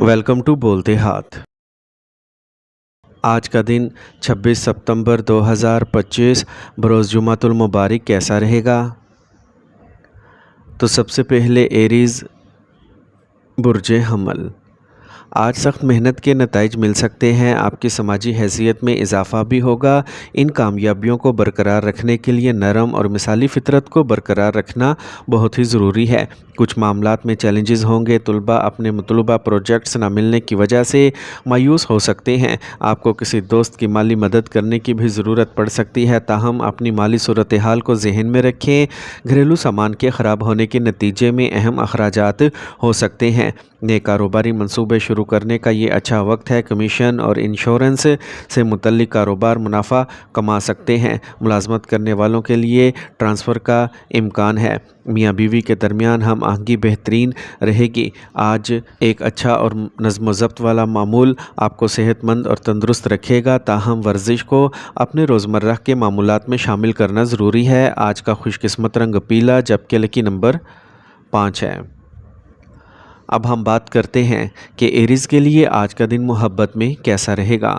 Welcome to बोलते हाथ। आज का दिन 26 सितंबर 2025 बरोज़ जुमातुल मुबारक कैसा रहेगा? तो सबसे पहले एरीज़ बुर्ज हमल। आज सख्त मेहनत के नताइज मिल सकते हैं, आपकी समाजी हैसियत में इजाफ़ा भी होगा। इन कामयाबियों को बरकरार रखने के लिए नरम और मिसाली फ़ितरत को बरकरार रखना बहुत ही ज़रूरी है। कुछ मामलात में चैलेंजेस होंगे। तुलबा अपने मतलूबा प्रोजेक्ट्स ना मिलने की वजह से मायूस हो सकते हैं। आपको किसी दोस्त की माली मदद करने की भी ज़रूरत पड़ सकती है, ताहम अपनी माली सूरत हाल को जहन में रखें। घरेलू सामान के ख़राब होने के नतीजे में अहम अखराजात हो सकते हैं। नए कारोबारी मंसूबे शुरू करने का ये अच्छा वक्त है। कमीशन और इंश्योरेंस से मुतल्लिक कारोबार मुनाफा कमा सकते हैं। मुलाजमत करने वालों के लिए ट्रांसफ़र का इम्कान है। मियाँ बीवी के दरमियान हम आहंगी बेहतरीन रहेगी। आज एक अच्छा और नज़्म व ज़ब्त वाला मामूल आपको सेहतमंद और तंदुरुस्त रखेगा, ताहम वर्जिश को अपने रोज़मर्रा के मामूलात में शामिल करना ज़रूरी है। आज का खुशकिस्मत रंग पीला, जबकि लकी नंबर 5 है। अब हम बात करते हैं कि एरीज़ के लिए आज का दिन मोहब्बत में कैसा रहेगा।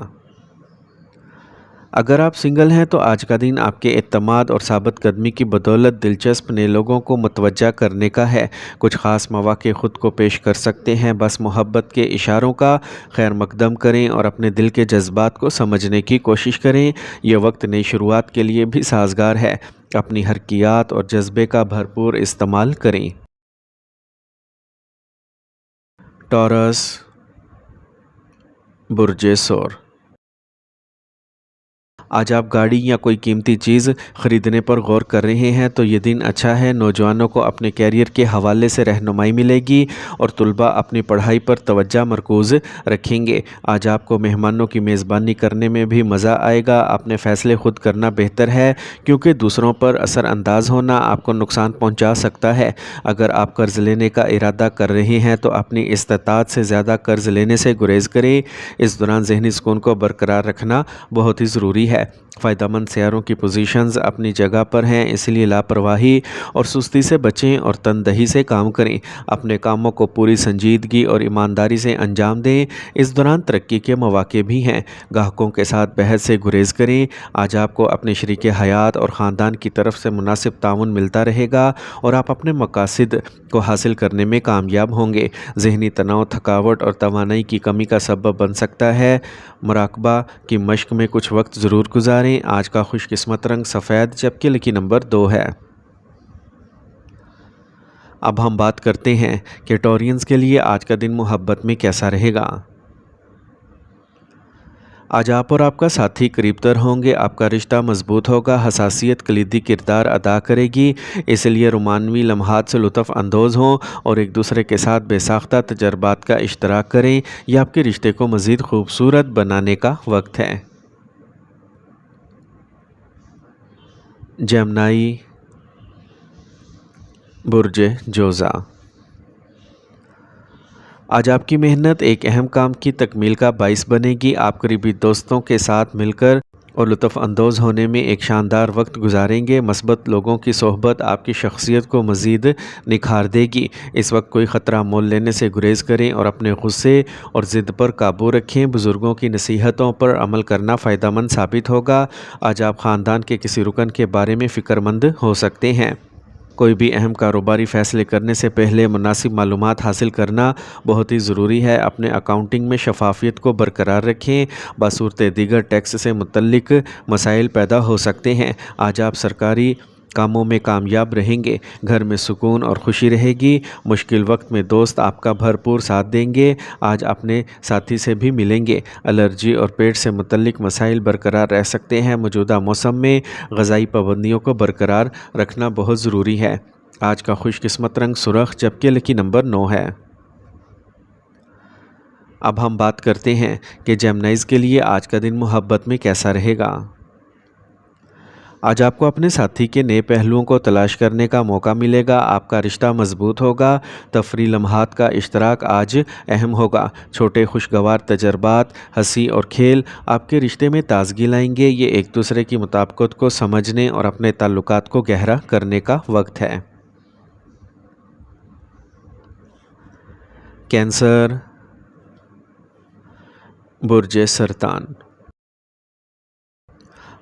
अगर आप सिंगल हैं तो आज का दिन आपके एतमाद और साबित कदमी की बदौलत दिलचस्प नए लोगों को मुतवज्जा करने का है। कुछ ख़ास मौक़े ख़ुद को पेश कर सकते हैं। बस मोहब्बत के इशारों का खैर मकदम करें और अपने दिल के जज्बात को समझने की कोशिश करें। यह वक्त नई शुरुआत के लिए भी साजगार है। अपनी हरकियात और जज्बे का भरपूर इस्तेमाल करें। टॉरस बुर्ज सोर। आज आप गाड़ी या कोई कीमती चीज़ ख़रीदने पर गौर कर रहे हैं तो ये दिन अच्छा है। नौजवानों को अपने कैरियर के हवाले से रहनुमाई मिलेगी और तुलबा अपनी पढ़ाई पर तवज्जो मरकूज़ रखेंगे। आज आपको मेहमानों की मेज़बानी करने में भी मज़ा आएगा। अपने फ़ैसले खुद करना बेहतर है, क्योंकि दूसरों पर असर अंदाज होना आपको नुकसान पहुँचा सकता है। अगर आप कर्ज़ लेने का इरादा कर रहे हैं तो अपनी इस्तात से ज़्यादा कर्ज़ लेने से गुरेज़ करें। इस दौरान ज़हनी सुकून को बरकरार रखना बहुत ही ज़रूरी है। फ़ायदेमंद सियारों की पोजीशंस अपनी जगह पर हैं, इसलिए लापरवाही और सुस्ती से बचें और तनदही से काम करें। अपने कामों को पूरी संजीदगी और ईमानदारी से अंजाम दें। इस दौरान तरक्की के मौके भी हैं। ग्राहकों के साथ बहस से गुरेज करें। आज आपको अपने शरीके हयात और ख़ानदान की तरफ से मुनासिब ताउन मिलता रहेगा और आप अपने मकासद को हासिल करने में कामयाब होंगे। ज़हनी तनाव, थकावट और तवानाई की कमी का सबब बन सकता है। मुराकबा की मश्क में कुछ वक्त ज़रूर गुजारें। आज का खुशकिस्मत रंग सफ़ेद, जबकि लकी नंबर 2 है। अब हम बात करते हैं कि टॉरियंस के लिए आज का दिन मोहब्बत में कैसा रहेगा। आज आप और आपका साथी करीब तर होंगे। आपका रिश्ता मजबूत होगा। हसासियत कलीदी किरदार अदा करेगी, इसलिए रोमानवी लम्हात से लुत्फ़ अंदोज़ हों और एक दूसरे के साथ बेसाख्ता तजर्बात का इश्तराक करें। यह आपके रिश्ते को मज़ीद खूबसूरत बनाने का वक्त है। जेमिनी बुर्ज जोज़ा। आज आपकी मेहनत एक अहम काम की तकमील का बाइस बनेगी। आप करीबी दोस्तों के साथ मिलकर और लुत्फ़ अंदोज़ होने में एक शानदार वक्त गुजारेंगे। मस्बत लोगों की सोहबत आपकी शख्सियत को मज़ीद निखार देगी। इस वक्त कोई ख़तरा मोल लेने से गुरेज करें और अपने गुस्से और ज़िद पर काबू रखें। बुज़ुर्गों की नसीहतों पर अमल करना फ़ायदेमंद साबित होगा। आज आप ख़ानदान के किसी रुकन के बारे में फ़िक्रमंद हो सकते हैं। कोई भी अहम कारोबारी फ़ैसले करने से पहले मुनासिब मालूमात हासिल करना बहुत ही ज़रूरी है। अपने अकाउंटिंग में शफाफियत को बरकरार रखें। बसूरत दीगर टैक्स से मुतल्लिक मसाइल पैदा हो सकते हैं। आज आप सरकारी कामों में कामयाब रहेंगे। घर में सुकून और खुशी रहेगी। मुश्किल वक्त में दोस्त आपका भरपूर साथ देंगे। आज अपने साथी से भी मिलेंगे। एलर्जी और पेट से मुतल्लिक मसाइल बरकरार रह सकते हैं। मौजूदा मौसम में ग़िज़ाई पाबंदियों को बरकरार रखना बहुत ज़रूरी है। आज का खुशकिस्मत रंग सुरख, जबकि लकी नंबर 9 है। अब हम बात करते हैं कि जेमिनीज़ के लिए आज का दिन मोहब्बत में कैसा रहेगा। आज आपको अपने साथी के नए पहलुओं को तलाश करने का मौका मिलेगा। आपका रिश्ता मजबूत होगा। तफरी लम्हात का इश्तराक आज अहम होगा। छोटे खुशगवार तजर्बात, हंसी और खेल आपके रिश्ते में ताजगी लाएंगे। ये एक दूसरे की मुताबिकत को समझने और अपने ताल्लुकात को गहरा करने का वक्त है। कैंसर बुर्ज सरतान।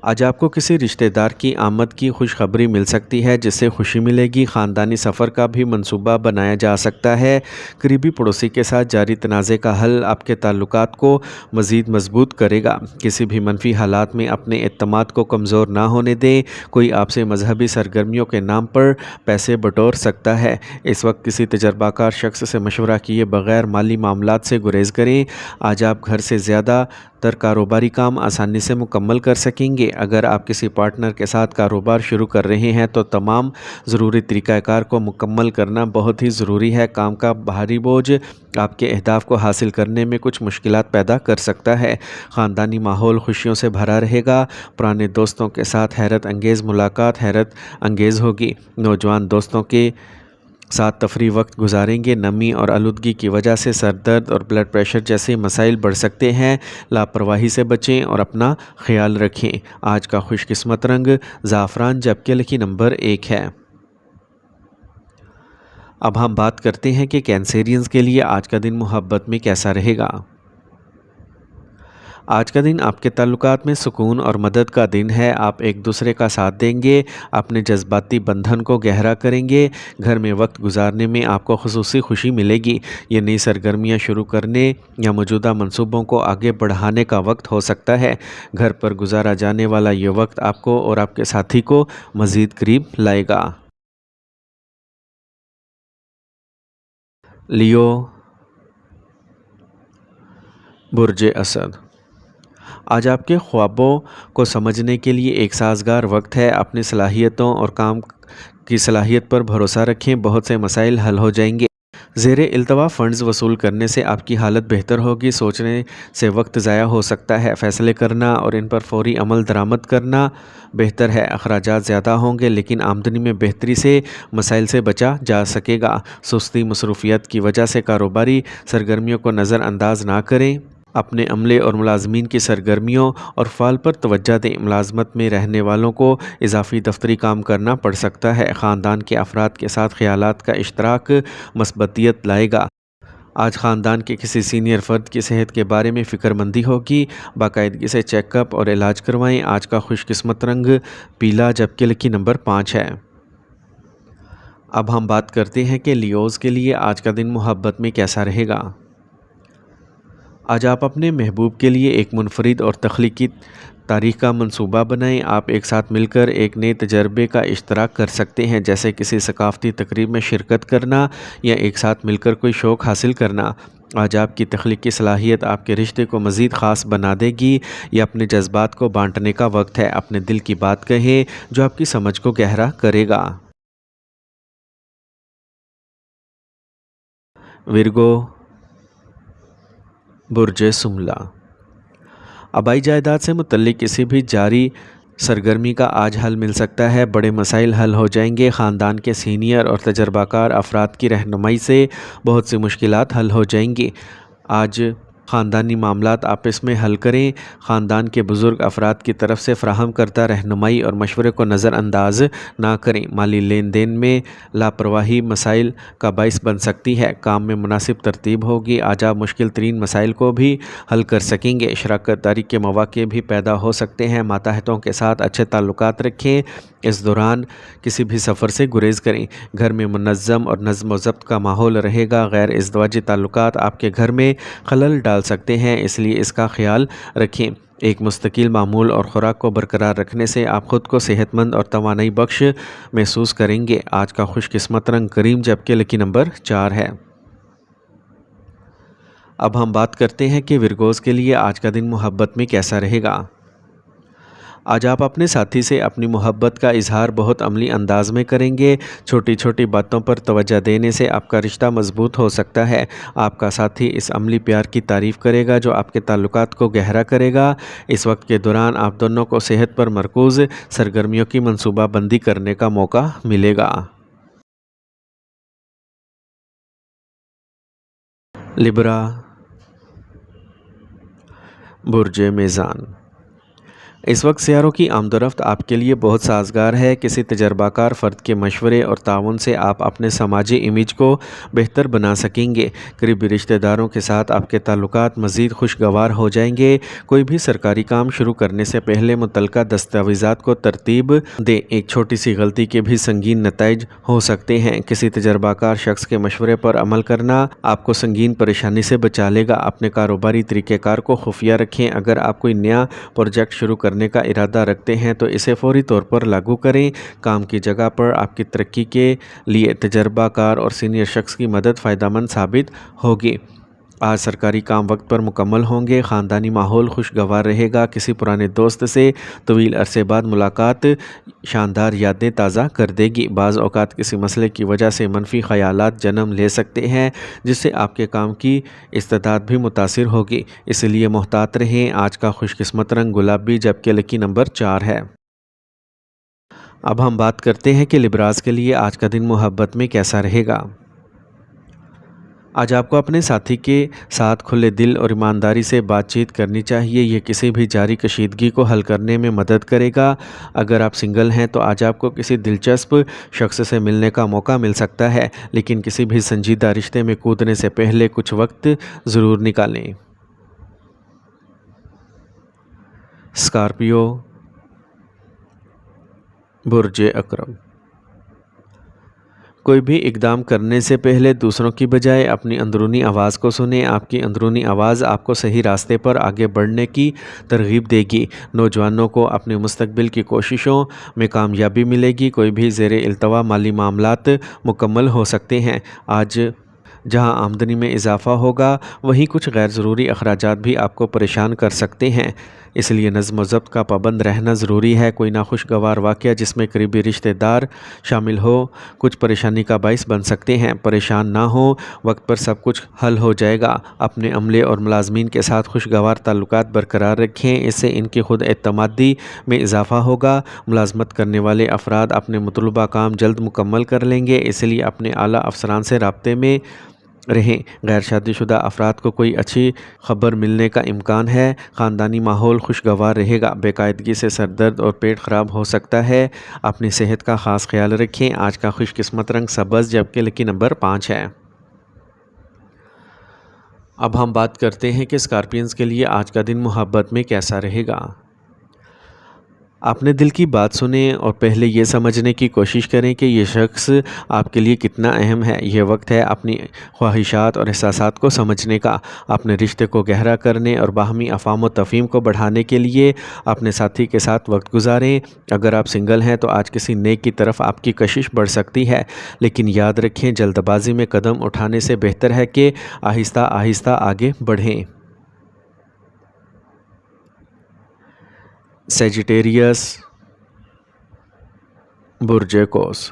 आज आपको किसी रिश्तेदार की आमद की खुशखबरी मिल सकती है जिससे खुशी मिलेगी। ख़ानदानी सफ़र का भी मंसूबा बनाया जा सकता है। करीबी पड़ोसी के साथ जारी तनाज़े का हल आपके ताल्लुकात को मज़ीद मजबूत करेगा। किसी भी मनफी हालात में अपने एतमाद को कमज़ोर ना होने दें। कोई आपसे मजहबी सरगर्मियों के नाम पर पैसे बटोर सकता है। इस वक्त किसी तजर्बाकार शख्स से मशवरा किए बगैर माली मामलात से गुरेज करें। आज आप घर से ज़्यादा तर कारोबारी काम आसानी से मुकम्मल कर सकेंगे। अगर आप किसी पार्टनर के साथ कारोबार शुरू कर रहे हैं तो तमाम ज़रूरी तरीक़ाकार को मुकम्मल करना बहुत ही ज़रूरी है। काम का भारी बोझ आपके अहदाफ़ को हासिल करने में कुछ मुश्किलात पैदा कर सकता है। ख़ानदानी माहौल खुशियों से भरा रहेगा। पुराने दोस्तों के साथ हैरत अंगेज़ मुलाकात हैरत अंगेज़ होगी। नौजवान दोस्तों के साथ तफरी वक्त गुजारेंगे। नमी और आलूदगी की वजह से सर दर्द और ब्लड प्रेशर जैसे मसाइल बढ़ सकते हैं। लापरवाही से बचें और अपना ख्याल रखें। आज का खुशकिस्मत रंग ज़ाफ़रान जबकि लकी नंबर 1 है। अब हम बात करते हैं कि कैंसेरियंस के लिए आज का दिन मोहब्बत में कैसा रहेगा। आज का दिन आपके ताल्लुकात में सुकून और मदद का दिन है। आप एक दूसरे का साथ देंगे, अपने जज्बाती बंधन को गहरा करेंगे। घर में वक्त गुजारने में आपको खुसूसी खुशी मिलेगी। ये नई सरगर्मियाँ शुरू करने या मौजूदा मंसूबों को आगे बढ़ाने का वक्त हो सकता है। घर पर गुजारा जाने वाला ये वक्त आपको और आपके साथी को मज़ीद करीब लाएगा। लियो, बुर्ज असद। आज आपके ख्वाबों को समझने के लिए एक साज़गार वक्त है। अपनी सलाहियतों और काम की सलाहियत पर भरोसा रखें। बहुत से मसाइल हल हो जाएंगे। ज़ेरे इल्तवा फ़ंड्स वसूल करने से आपकी हालत बेहतर होगी। सोचने से वक्त ज़ाया हो सकता है। फ़ैसले करना और इन पर फ़ौरी अमल दरामद करना बेहतर है। अखराजात ज़्यादा होंगे लेकिन आमदनी में बेहतरी से मसाइल से बचा जा सकेगा। सुस्ती मसरूफियत की वजह से कारोबारी सरगर्मियों को नज़रअंदाज ना करें। अपने अमले और मुलाजमीन की सरगर्मियों और फ़ाल पर तवज्जो दें। मुलाजमत में रहने वालों को इजाफ़ी दफ्तरी काम करना पड़ सकता है। ख़ानदान के अफराद के साथ ख़यालात का इश्तराक मस्बतियत लाएगा। आज ख़ानदान के किसी सीनियर फ़र्द की सेहत के बारे में फ़िक्रमंदी होगी। बाकायदगी से चेकअप और इलाज करवाएं। आज का खुशकिस्मत रंग पीला जबकि लकी नंबर 5 है। अब हम बात करते हैं कि लियोज़ के लिए आज का दिन मोहब्बत में कैसा रहेगा। आज आप अपने महबूब के लिए एक मुनफरिद और तख्लीकी तारीख़ का मंसूबा बनाएं। आप एक साथ मिलकर एक नए तजर्बे का इश्तराक कर सकते हैं जैसे किसी सकाफ़ती तकरीब में शिरकत करना या एक साथ मिलकर कोई शौक़ हासिल करना। आज आपकी तख्लीकी सलाहियत आपके रिश्ते को मज़ीद ख़ास बना देगी। यह अपने जज्बात को बांटने का वक्त है। अपने दिल की बात कहें जो आपकी समझ को गहरा करेगा। विरगो, बुर्ज सुमला। आबाई जायदाद से मुतल्लिक किसी भी जारी सरगर्मी का आज हल मिल सकता है। बड़े मसाइल हल हो जाएंगे। ख़ानदान के सीनियर और तजर्बाकार अफराद की रहनुमाई से बहुत सी मुश्किलात हल हो जाएंगी। आज ख़ानदानी मामलात आपस में हल करें। ख़ानदान के बुज़ुर्ग अफराद की तरफ से फ़राहम करता रहनुमाई और मशवरे को नज़रअंदाज ना करें। माली लेन देन में लापरवाही मसाइल का बाइस बन सकती है। काम में मुनासिब तरतीब होगी। आज आप मुश्किल तरीन मसाइल को भी हल कर सकेंगे। शराकत दारी के मौक़े भी पैदा हो सकते हैं। माताहतों के साथ अच्छे ताल्लुकात रखें। इस दौरान किसी भी सफ़र से गुरेज करें। घर में मुनज़्ज़म और नज़्म व ज़ब्त का माहौल रहेगा। गैर इज़्दवाजी ताल्लुकात आपके घर में खलल डाल सकते हैं इसलिए इसका ख्याल रखें। एक मुस्तकिल मामूल और ख़ुराक को बरकरार रखने से आप ख़ुद को सेहतमंद और तवानाई बख्श महसूस करेंगे। आज का खुशकिस्मत रंग करीम जबकि लकी नंबर 4 है। अब हम बात करते हैं कि विरगोज़ के लिए आज का दिन मोहब्बत में कैसा रहेगा। आज आप अपने साथी से अपनी मोहब्बत का इजहार बहुत अमली अंदाज में करेंगे। छोटी छोटी बातों पर तवज्जो देने से आपका रिश्ता मजबूत हो सकता है। आपका साथी इस अमली प्यार की तारीफ़ करेगा जो आपके ताल्लुकात को गहरा करेगा। इस वक्त के दौरान आप दोनों को सेहत पर मरकूज़ सरगर्मियों की मनसूबाबंदी करने का मौका मिलेगा। लिब्रा, बुर्ज मीज़ान। اس وقت سیاروں کی آمد و رفت آپ کے لیے بہت سازگار ہے۔ کسی تجربہ کار فرد کے مشورے اور تعاون سے آپ اپنے سماجی امیج کو بہتر بنا سکیں گے۔ قریبی رشتہ داروں کے ساتھ آپ کے تعلقات مزید خوشگوار ہو جائیں گے۔ کوئی بھی سرکاری کام شروع کرنے سے پہلے متعلقہ دستاویزات کو ترتیب دیں۔ ایک چھوٹی سی غلطی کے بھی سنگین نتائج ہو سکتے ہیں۔ کسی تجربہ کار شخص کے مشورے پر عمل کرنا آپ کو سنگین پریشانی سے بچا لے گا۔ اپنے کاروباری طریقہ کار کو خفیہ رکھیں۔ اگر آپ کوئی نیا پروجیکٹ شروع کرنے کا ارادہ رکھتے ہیں تو اسے فوری طور پر لاگو کریں۔ کام کی جگہ پر آپ کی ترقی کے لیے تجربہ کار اور سینئر شخص کی مدد فائدہ مند ثابت ہوگی۔ آج سرکاری کام وقت پر مکمل ہوں گے۔ خاندانی ماحول خوشگوار رہے گا۔ کسی پرانے دوست سے طویل عرصے بعد ملاقات شاندار یادیں تازہ کر دے گی۔ بعض اوقات کسی مسئلے کی وجہ سے منفی خیالات جنم لے سکتے ہیں جس سے آپ کے کام کی استعداد بھی متاثر ہوگی، اس لیے محتاط رہیں۔ آج کا خوش قسمت رنگ گلابی جبکہ لکی نمبر 4 ہے۔ اب ہم بات کرتے ہیں کہ لبراس کے لیے آج کا دن محبت میں کیسا رہے گا۔ آج آپ کو اپنے ساتھی کے ساتھ کھلے دل اور ایمانداری سے بات چیت کرنی چاہیے۔ یہ کسی بھی جاری کشیدگی کو حل کرنے میں مدد کرے گا۔ اگر آپ سنگل ہیں تو آج آپ کو کسی دلچسپ شخص سے ملنے کا موقع مل سکتا ہے، لیکن کسی بھی سنجیدہ رشتے میں کودنے سے پہلے کچھ وقت ضرور نکالیں۔ اسکارپیو، برج عقرب۔ کوئی بھی اقدام کرنے سے پہلے دوسروں کی بجائے اپنی اندرونی آواز کو سنیں۔ آپ کی اندرونی آواز آپ کو صحیح راستے پر آگے بڑھنے کی ترغیب دے گی۔ نوجوانوں کو اپنے مستقبل کی کوششوں میں کامیابی ملے گی۔ کوئی بھی زیر التوا مالی معاملات مکمل ہو سکتے ہیں۔ آج جہاں آمدنی میں اضافہ ہوگا وہیں کچھ غیر ضروری اخراجات بھی آپ کو پریشان کر سکتے ہیں، اس لیے نظم و ضبط کا پابند رہنا ضروری ہے۔ کوئی ناخوشگوار واقعہ جس میں قریبی رشتہ دار شامل ہو کچھ پریشانی کا باعث بن سکتے ہیں۔ پریشان نہ ہوں، وقت پر سب کچھ حل ہو جائے گا۔ اپنے عملے اور ملازمین کے ساتھ خوشگوار تعلقات برقرار رکھیں، اس سے ان کی خود اعتمادی میں اضافہ ہوگا۔ ملازمت کرنے والے افراد اپنے مطلوبہ کام جلد مکمل کر لیں گے، اس لیے اپنے اعلیٰ افسران سے رابطے میں رہیں۔ غیر شادی شدہ افراد کو کوئی اچھی خبر ملنے کا امکان ہے۔ خاندانی ماحول خوشگوار رہے گا۔ بے قاعدگی سے سر درد اور پیٹ خراب ہو سکتا ہے۔ اپنی صحت کا خاص خیال رکھیں۔ آج کا خوش قسمت رنگ سبز جبکہ لکی نمبر 5 ہے۔ اب ہم بات کرتے ہیں کہ اسکارپینز کے لیے آج کا دن محبت میں کیسا رہے گا۔ اپنے دل کی بات سنیں اور پہلے یہ سمجھنے کی کوشش کریں کہ یہ شخص آپ کے لیے کتنا اہم ہے۔ یہ وقت ہے اپنی خواہشات اور احساسات کو سمجھنے کا۔ اپنے رشتے کو گہرا کرنے اور باہمی افہام و تفہیم کو بڑھانے کے لیے اپنے ساتھی کے ساتھ وقت گزاریں۔ اگر آپ سنگل ہیں تو آج کسی نیک کی طرف آپ کی کشش بڑھ سکتی ہے، لیکن یاد رکھیں جلد بازی میں قدم اٹھانے سے بہتر ہے کہ آہستہ آہستہ آگے بڑھیں۔ سیجیٹیریس، برج قوس۔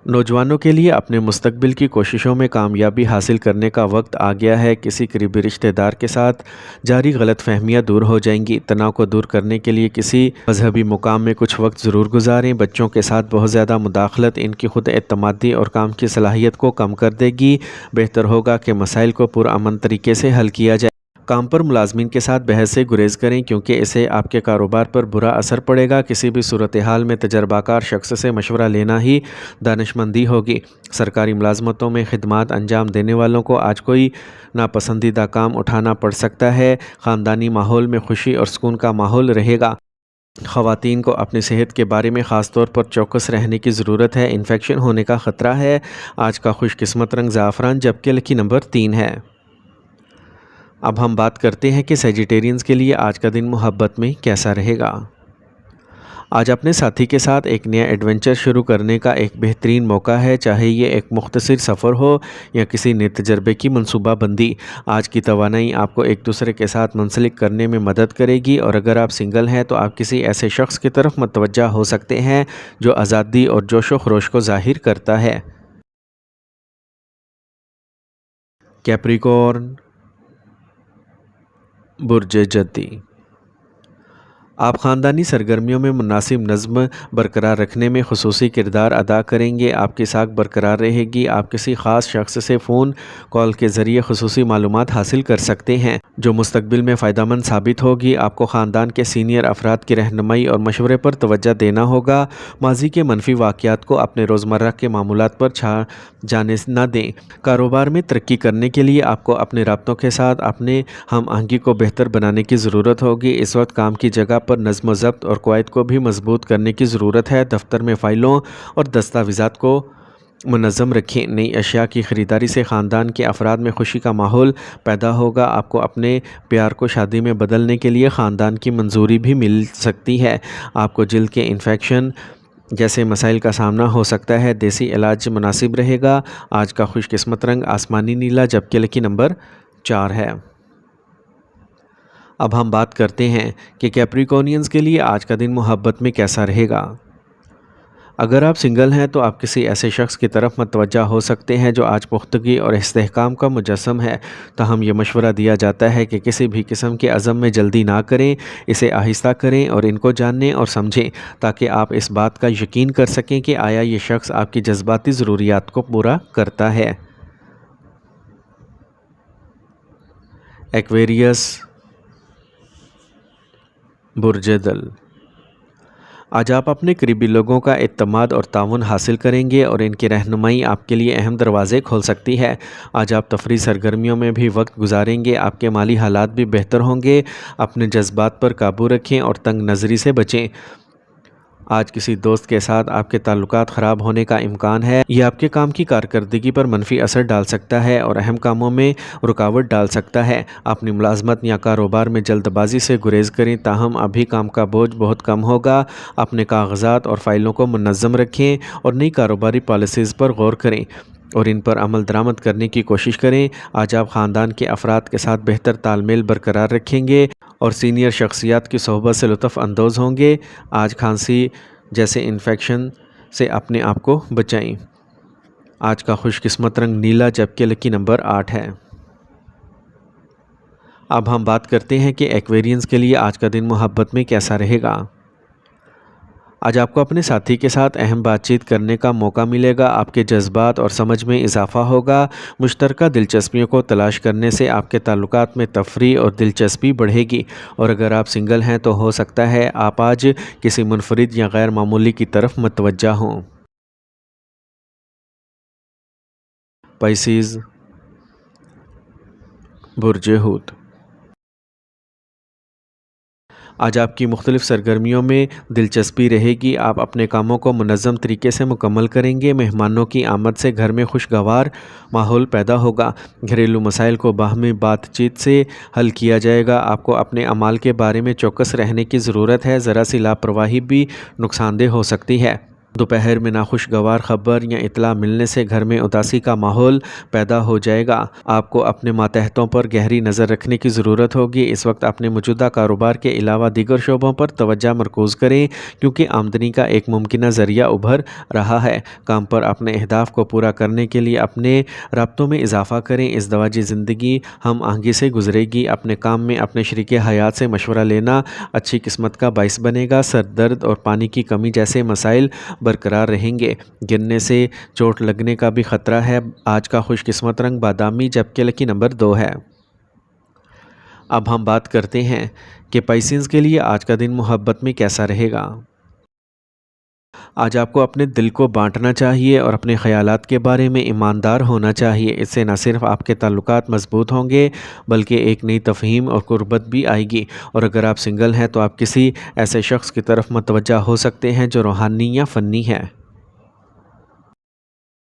نوجوانوں کے لیے اپنے مستقبل کی کوششوں میں کامیابی حاصل کرنے کا وقت آ گیا ہے۔ کسی قریبی رشتہ دار کے ساتھ جاری غلط فہمیاں دور ہو جائیں گی۔ تناؤ کو دور کرنے کے لیے کسی مذہبی مقام میں کچھ وقت ضرور گزاریں۔ بچوں کے ساتھ بہت زیادہ مداخلت ان کی خود اعتمادی اور کام کی صلاحیت کو کم کر دے گی۔ بہتر ہوگا کہ مسائل کو پرامن طریقے سے حل کیا جائے۔ کام پر ملازمین کے ساتھ بحث سے گریز کریں کیونکہ اسے آپ کے کاروبار پر برا اثر پڑے گا۔ کسی بھی صورتحال میں تجربہ کار شخص سے مشورہ لینا ہی دانشمندی ہوگی۔ سرکاری ملازمتوں میں خدمات انجام دینے والوں کو آج کوئی ناپسندیدہ کام اٹھانا پڑ سکتا ہے۔ خاندانی ماحول میں خوشی اور سکون کا ماحول رہے گا۔ خواتین کو اپنی صحت کے بارے میں خاص طور پر چوکس رہنے کی ضرورت ہے۔ انفیکشن ہونے کا خطرہ ہے۔ آج کا خوش قسمت رنگ زعفران جبکہ لکی نمبر 3 ہے۔ اب ہم بات کرتے ہیں کہ سیجیٹیرینز کے لیے آج کا دن محبت میں کیسا رہے گا۔ آج اپنے ساتھی کے ساتھ ایک نیا ایڈونچر شروع کرنے کا ایک بہترین موقع ہے، چاہے یہ ایک مختصر سفر ہو یا کسی نئے تجربے کی منصوبہ بندی۔ آج کی توانائی آپ کو ایک دوسرے کے ساتھ منسلک کرنے میں مدد کرے گی، اور اگر آپ سنگل ہیں تو آپ کسی ایسے شخص کی طرف متوجہ ہو سکتے ہیں جو آزادی اور جوش و خروش کو ظاہر کرتا ہے۔ کیپریکورن، برج جدی۔ آپ خاندانی سرگرمیوں میں مناسب نظم برقرار رکھنے میں خصوصی کردار ادا کریں گے۔ آپ کی ساکھ برقرار رہے گی۔ آپ کسی خاص شخص سے فون کال کے ذریعے خصوصی معلومات حاصل کر سکتے ہیں جو مستقبل میں فائدہ مند ثابت ہوگی۔ آپ کو خاندان کے سینئر افراد کی رہنمائی اور مشورے پر توجہ دینا ہوگا۔ ماضی کے منفی واقعات کو اپنے روزمرہ کے معمولات پر چھا جانے نہ دیں۔ کاروبار میں ترقی کرنے کے لیے آپ کو اپنے رابطوں کے ساتھ اپنے ہم آہنگی کو بہتر بنانے کی ضرورت ہوگی۔ اس وقت کام کی جگہ پر نظم و ضبط اور قواعد کو بھی مضبوط کرنے کی ضرورت ہے۔ دفتر میں فائلوں اور دستاویزات کو منظم رکھیں۔ نئی اشیاء کی خریداری سے خاندان کے افراد میں خوشی کا ماحول پیدا ہوگا۔ آپ کو اپنے پیار کو شادی میں بدلنے کے لیے خاندان کی منظوری بھی مل سکتی ہے۔ آپ کو جلد کے انفیکشن جیسے مسائل کا سامنا ہو سکتا ہے۔ دیسی علاج مناسب رہے گا۔ آج کا خوش قسمت رنگ آسمانی نیلا جبکہ لکی نمبر 4 ہے۔ اب ہم بات کرتے ہیں کہ کیپریکونینز کے لیے آج کا دن محبت میں کیسا رہے گا۔ اگر آپ سنگل ہیں تو آپ کسی ایسے شخص کی طرف متوجہ ہو سکتے ہیں جو آج پختگی اور استحکام کا مجسم ہے۔ تاہم یہ مشورہ دیا جاتا ہے کہ کسی بھی قسم کے عزم میں جلدی نہ کریں، اسے آہستہ کریں اور ان کو جانیں اور سمجھیں تاکہ آپ اس بات کا یقین کر سکیں کہ آیا یہ شخص آپ کی جذباتی ضروریات کو پورا کرتا ہے۔ ایکویریس برج دل، آج آپ اپنے قریبی لوگوں کا اعتماد اور تعاون حاصل کریں گے اور ان کی رہنمائی آپ کے لیے اہم دروازے کھول سکتی ہے۔ آج آپ تفریح سرگرمیوں میں بھی وقت گزاریں گے۔ آپ کے مالی حالات بھی بہتر ہوں گے۔ اپنے جذبات پر قابو رکھیں اور تنگ نظری سے بچیں۔ آج کسی دوست کے ساتھ آپ کے تعلقات خراب ہونے کا امکان ہے۔ یہ آپ کے کام کی کارکردگی پر منفی اثر ڈال سکتا ہے اور اہم کاموں میں رکاوٹ ڈال سکتا ہے۔ اپنی ملازمت یا کاروبار میں جلد بازی سے گریز کریں، تاہم ابھی کام کا بوجھ بہت کم ہوگا۔ اپنے کاغذات اور فائلوں کو منظم رکھیں اور نئی کاروباری پالیسیز پر غور کریں اور ان پر عمل درآمد کرنے کی کوشش کریں۔ آج آپ خاندان کے افراد کے ساتھ بہتر تال میل برقرار رکھیں گے اور سینئر شخصیات کی صحبت سے لطف اندوز ہوں گے۔ آج کھانسی جیسے انفیکشن سے اپنے آپ کو بچائیں۔ آج کا خوش قسمت رنگ نیلا جبکہ لکی نمبر 8 ہے۔ اب ہم بات کرتے ہیں کہ ایکویرینز کے لیے آج کا دن محبت میں کیسا رہے گا۔ آج آپ کو اپنے ساتھی کے ساتھ اہم بات چیت کرنے کا موقع ملے گا۔ آپ کے جذبات اور سمجھ میں اضافہ ہوگا۔ مشترکہ دلچسپیوں کو تلاش کرنے سے آپ کے تعلقات میں تفریح اور دلچسپی بڑھے گی، اور اگر آپ سنگل ہیں تو ہو سکتا ہے آپ آج کسی منفرد یا غیر معمولی کی طرف متوجہ ہوں۔ پائسیز برج حوت، آج آپ کی مختلف سرگرمیوں میں دلچسپی رہے گی۔ آپ اپنے کاموں کو منظم طریقے سے مکمل کریں گے۔ مہمانوں کی آمد سے گھر میں خوشگوار ماحول پیدا ہوگا۔ گھریلو مسائل کو باہمی بات چیت سے حل کیا جائے گا۔ آپ کو اپنے اعمال کے بارے میں چوکس رہنے کی ضرورت ہے۔ ذرا سی لاپرواہی بھی نقصان دہ ہو سکتی ہے۔ دوپہر میں ناخوشگوار خبر یا اطلاع ملنے سے گھر میں اداسی کا ماحول پیدا ہو جائے گا۔ آپ کو اپنے ماتحتوں پر گہری نظر رکھنے کی ضرورت ہوگی۔ اس وقت اپنے موجودہ کاروبار کے علاوہ دیگر شعبوں پر توجہ مرکوز کریں کیونکہ آمدنی کا ایک ممکنہ ذریعہ ابھر رہا ہے۔ کام پر اپنے اہداف کو پورا کرنے کے لیے اپنے رابطوں میں اضافہ کریں۔ ازدواجی زندگی ہم آہنگی سے گزرے گی۔ اپنے کام میں اپنے شریک حیات سے مشورہ لینا اچھی قسمت کا باعث بنے گا۔ سر درد اور پانی کی کمی جیسے مسائل برقرار رہیں گے۔ گرنے سے چوٹ لگنے کا بھی خطرہ ہے۔ آج کا خوش قسمت رنگ بادامی جبکہ لکی نمبر 2 ہے۔ اب ہم بات کرتے ہیں کہ پائسیز کے لیے آج کا دن محبت میں کیسا رہے گا۔ آج آپ کو اپنے دل کو بانٹنا چاہیے اور اپنے خیالات کے بارے میں ایماندار ہونا چاہیے۔ اس سے نہ صرف آپ کے تعلقات مضبوط ہوں گے بلکہ ایک نئی تفہیم اور قربت بھی آئے گی، اور اگر آپ سنگل ہیں تو آپ کسی ایسے شخص کی طرف متوجہ ہو سکتے ہیں جو روحانی یا فنی ہے۔